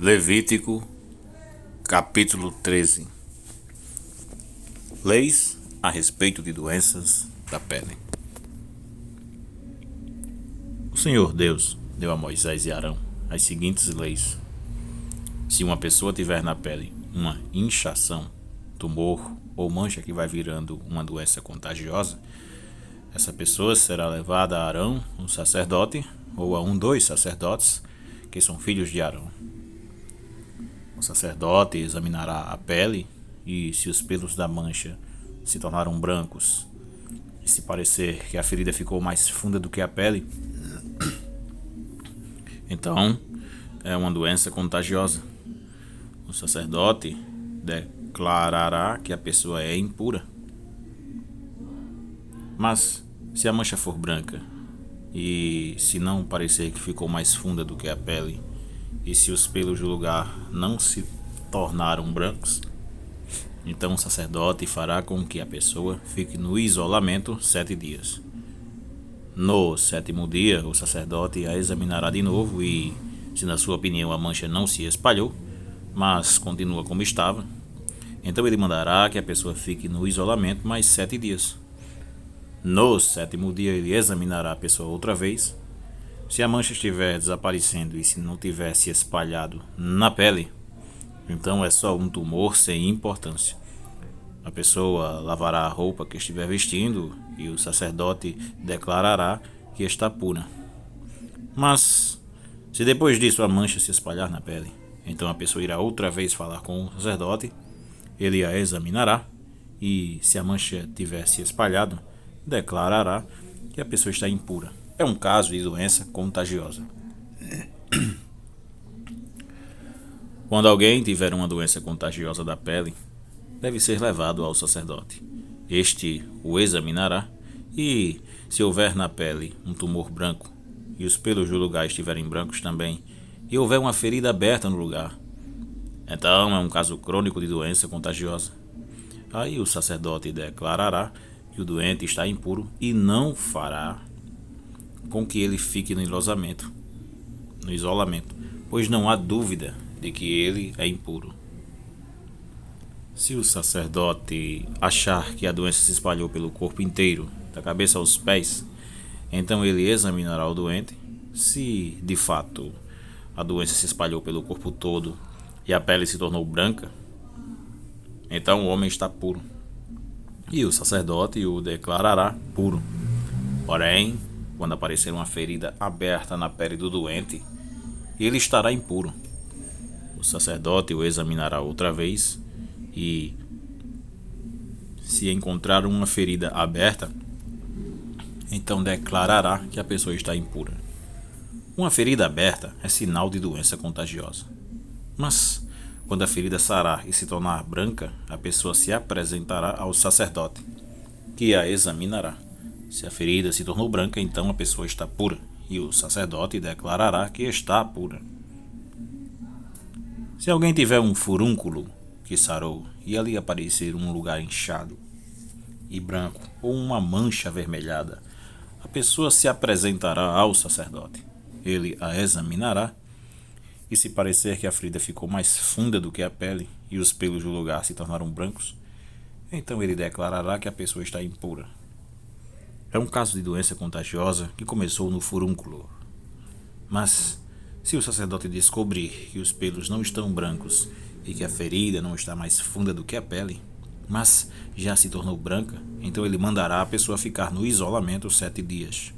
Levítico, capítulo 13. Leis a respeito de doenças da pele. O Senhor Deus deu a Moisés e Arão as seguintes leis. Se uma pessoa tiver na pele uma inchação, tumor ou mancha que vai virando uma doença contagiosa, essa pessoa será levada a Arão, um sacerdote, ou a dos sacerdotes, que são filhos de Arão. O sacerdote examinará a pele e, se os pelos da mancha se tornaram brancos e se parecer que a ferida ficou mais funda do que a pele, então é uma doença contagiosa. O sacerdote declarará que a pessoa é impura. Mas, se a mancha for branca e se não parecer que ficou mais funda do que a pele, e se os pelos do lugar não se tornaram brancos, então o sacerdote fará com que a pessoa fique no isolamento 7 dias. No 7º dia, o sacerdote a examinará de novo e, se na sua opinião a mancha não se espalhou, mas continua como estava, então ele mandará que a pessoa fique no isolamento mais 7 dias. No 7º dia, ele examinará a pessoa outra vez. Se a mancha estiver desaparecendo e se não tiver se espalhado na pele, então é só um tumor sem importância. A pessoa lavará a roupa que estiver vestindo e o sacerdote declarará que está pura. Mas, se depois disso a mancha se espalhar na pele, então a pessoa irá outra vez falar com o sacerdote, ele a examinará e, se a mancha tiver se espalhado, declarará que a pessoa está impura. É um caso de doença contagiosa. Quando alguém tiver uma doença contagiosa da pele, deve ser levado ao sacerdote. Este o examinará e, se houver na pele um tumor branco e os pelos do lugar estiverem brancos também, e houver uma ferida aberta no lugar, então é um caso crônico de doença contagiosa. Aí o sacerdote declarará que o doente está impuro e não fará com que ele fique no isolamento, pois não há dúvida de que ele é impuro. Se o sacerdote achar que a doença se espalhou pelo corpo inteiro, da cabeça aos pés, então ele examinará o doente. Se, de fato, a doença se espalhou pelo corpo todo e a pele se tornou branca, então o homem está puro, e o sacerdote o declarará puro. Porém, quando aparecer uma ferida aberta na pele do doente, ele estará impuro. O sacerdote o examinará outra vez e, se encontrar uma ferida aberta, então declarará que a pessoa está impura. Uma ferida aberta é sinal de doença contagiosa. Mas, quando a ferida sarar e se tornar branca, a pessoa se apresentará ao sacerdote, que a examinará. Se a ferida se tornou branca, então a pessoa está pura, e o sacerdote declarará que está pura. Se alguém tiver um furúnculo que sarou e ali aparecer um lugar inchado e branco ou uma mancha avermelhada, a pessoa se apresentará ao sacerdote. Ele a examinará e, se parecer que a ferida ficou mais funda do que a pele e os pelos do lugar se tornaram brancos, então ele declarará que a pessoa está impura. É um caso de doença contagiosa que começou no furúnculo. Mas, se o sacerdote descobrir que os pelos não estão brancos e que a ferida não está mais funda do que a pele, mas já se tornou branca, então ele mandará a pessoa ficar no isolamento 7 dias.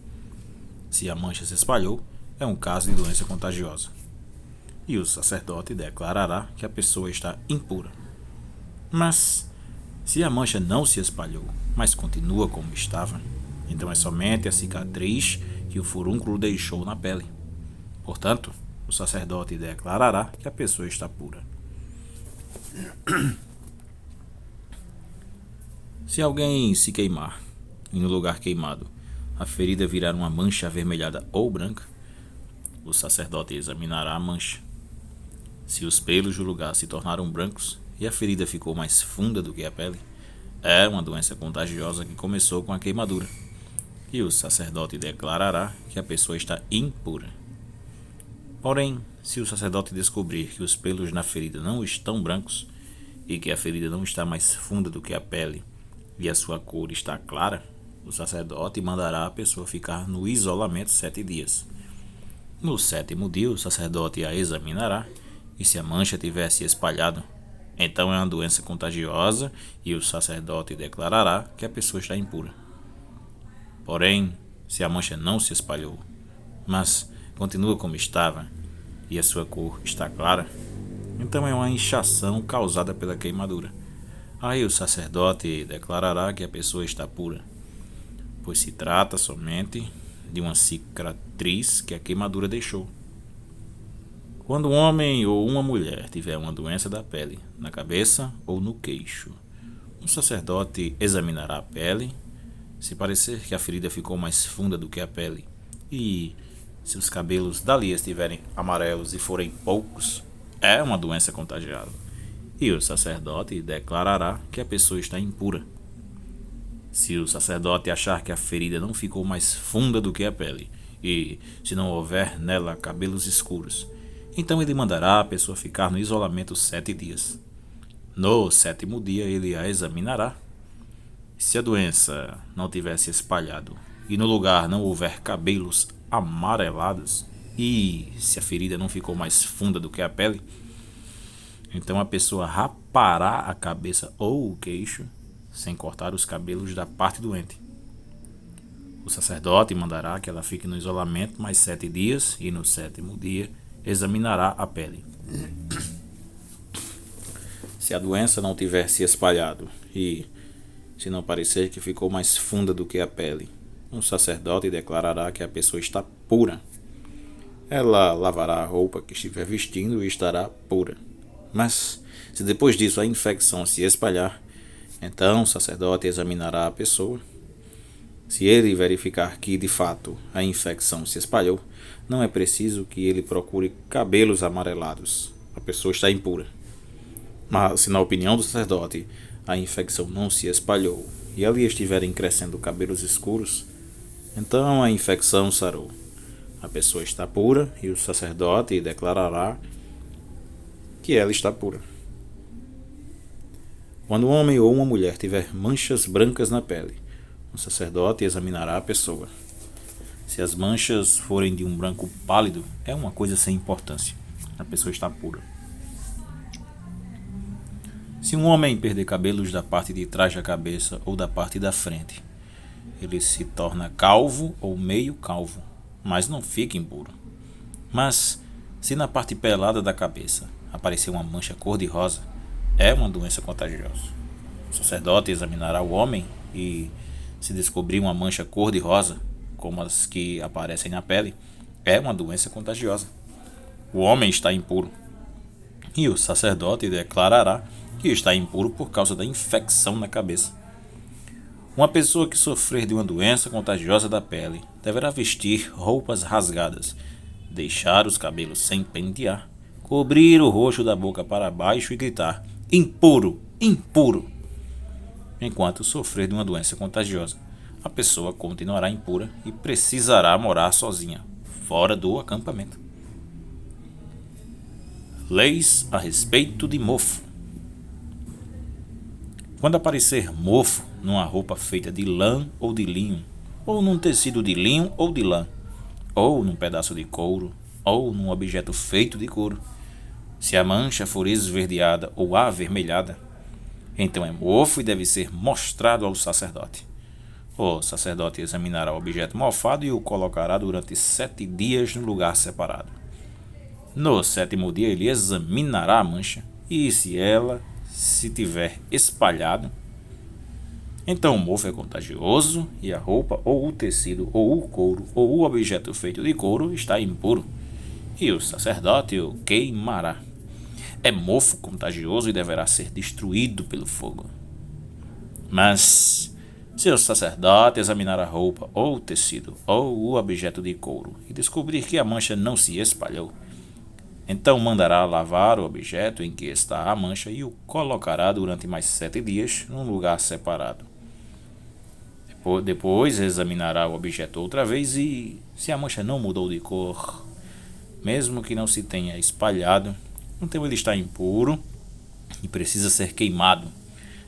Se a mancha se espalhou, é um caso de doença contagiosa. E o sacerdote declarará que a pessoa está impura. Mas, se a mancha não se espalhou, mas continua como estava, então é somente a cicatriz que o furúnculo deixou na pele. Portanto, o sacerdote declarará que a pessoa está pura. Se alguém se queimar e no lugar queimado a ferida virar uma mancha avermelhada ou branca, o sacerdote examinará a mancha. Se os pelos do lugar se tornaram brancos e a ferida ficou mais funda do que a pele, é uma doença contagiosa que começou com a queimadura, e o sacerdote declarará que a pessoa está impura. Porém, se o sacerdote descobrir que os pelos na ferida não estão brancos e que a ferida não está mais funda do que a pele e a sua cor está clara, o sacerdote mandará a pessoa ficar no isolamento 7 dias. No 7º dia, o sacerdote a examinará e se a mancha tiver se espalhado, então é uma doença contagiosa e o sacerdote declarará que a pessoa está impura. Porém, se a mancha não se espalhou, mas continua como estava e a sua cor está clara, então é uma inchação causada pela queimadura. Aí o sacerdote declarará que a pessoa está pura, pois se trata somente de uma cicatriz que a queimadura deixou. Quando um homem ou uma mulher tiver uma doença da pele, na cabeça ou no queixo, o sacerdote examinará a pele. Se parecer que a ferida ficou mais funda do que a pele e se os cabelos dali estiverem amarelos e forem poucos, é uma doença contagiosa. E o sacerdote declarará que a pessoa está impura. Se o sacerdote achar que a ferida não ficou mais funda do que a pele e se não houver nela cabelos escuros, então ele mandará a pessoa ficar no isolamento 7 dias. No 7º dia ele a examinará. Se a doença não tiver se espalhado e no lugar não houver cabelos amarelados e se a ferida não ficou mais funda do que a pele, então a pessoa rapará a cabeça ou o queixo sem cortar os cabelos da parte doente. O sacerdote mandará que ela fique no isolamento mais 7 dias e no 7º dia examinará a pele. Se a doença não tiver se espalhado e se não parecer que ficou mais funda do que a pele, o sacerdote declarará que a pessoa está pura. Ela lavará a roupa que estiver vestindo e estará pura. Mas, se depois disso a infecção se espalhar, então o sacerdote examinará a pessoa. Se ele verificar que, de fato, a infecção se espalhou, não é preciso que ele procure cabelos amarelados. A pessoa está impura. Mas, se na opinião do sacerdote a infecção não se espalhou e ali estiverem crescendo cabelos escuros, então a infecção sarou. A pessoa está pura e o sacerdote declarará que ela está pura. Quando um homem ou uma mulher tiver manchas brancas na pele, o sacerdote examinará a pessoa. Se as manchas forem de um branco pálido, é uma coisa sem importância. A pessoa está pura. Se um homem perder cabelos da parte de trás da cabeça ou da parte da frente, ele se torna calvo ou meio calvo, mas não fica impuro. Mas, se na parte pelada da cabeça aparecer uma mancha cor-de-rosa, é uma doença contagiosa. O sacerdote examinará o homem e, se descobrir uma mancha cor-de-rosa, como as que aparecem na pele, é uma doença contagiosa. O homem está impuro. E o sacerdote declarará que está impuro por causa da infecção na cabeça. Uma pessoa que sofrer de uma doença contagiosa da pele deverá vestir roupas rasgadas, deixar os cabelos sem pentear, cobrir o rosto da boca para baixo e gritar: impuro, impuro! Enquanto sofrer de uma doença contagiosa, a pessoa continuará impura e precisará morar sozinha, fora do acampamento. Leis a respeito de mofo. Quando aparecer mofo numa roupa feita de lã ou de linho, ou num tecido de linho ou de lã, ou num pedaço de couro, ou num objeto feito de couro, se a mancha for esverdeada ou avermelhada, então é mofo e deve ser mostrado ao sacerdote. O sacerdote examinará o objeto mofado e o colocará durante 7 dias no lugar separado. No 7º dia ele examinará a mancha e se ela se tiver espalhado, então o mofo é contagioso e a roupa ou o tecido ou o couro ou o objeto feito de couro está impuro e o sacerdote o queimará. É mofo contagioso e deverá ser destruído pelo fogo. Mas se o sacerdote examinar a roupa ou o tecido ou o objeto de couro e descobrir que a mancha não se espalhou, então mandará lavar o objeto em que está a mancha e o colocará durante mais 7 dias num lugar separado. Depois examinará o objeto outra vez e, se a mancha não mudou de cor, mesmo que não se tenha espalhado, então ele está impuro e precisa ser queimado.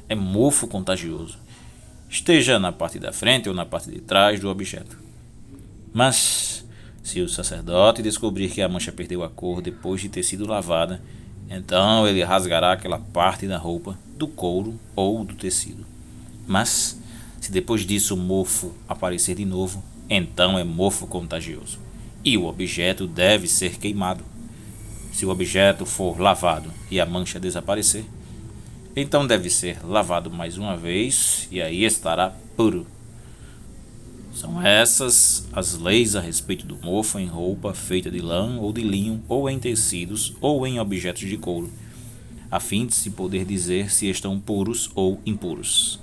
É mofo contagioso, esteja na parte da frente ou na parte de trás do objeto. Mas, se o sacerdote descobrir que a mancha perdeu a cor depois de ter sido lavada, então ele rasgará aquela parte da roupa, do couro ou do tecido. Mas, se depois disso o mofo aparecer de novo, então é mofo contagioso, e o objeto deve ser queimado. Se o objeto for lavado e a mancha desaparecer, então deve ser lavado mais uma vez e aí estará puro. São essas as leis a respeito do mofo em roupa feita de lã ou de linho, ou em tecidos, ou em objetos de couro, a fim de se poder dizer se estão puros ou impuros.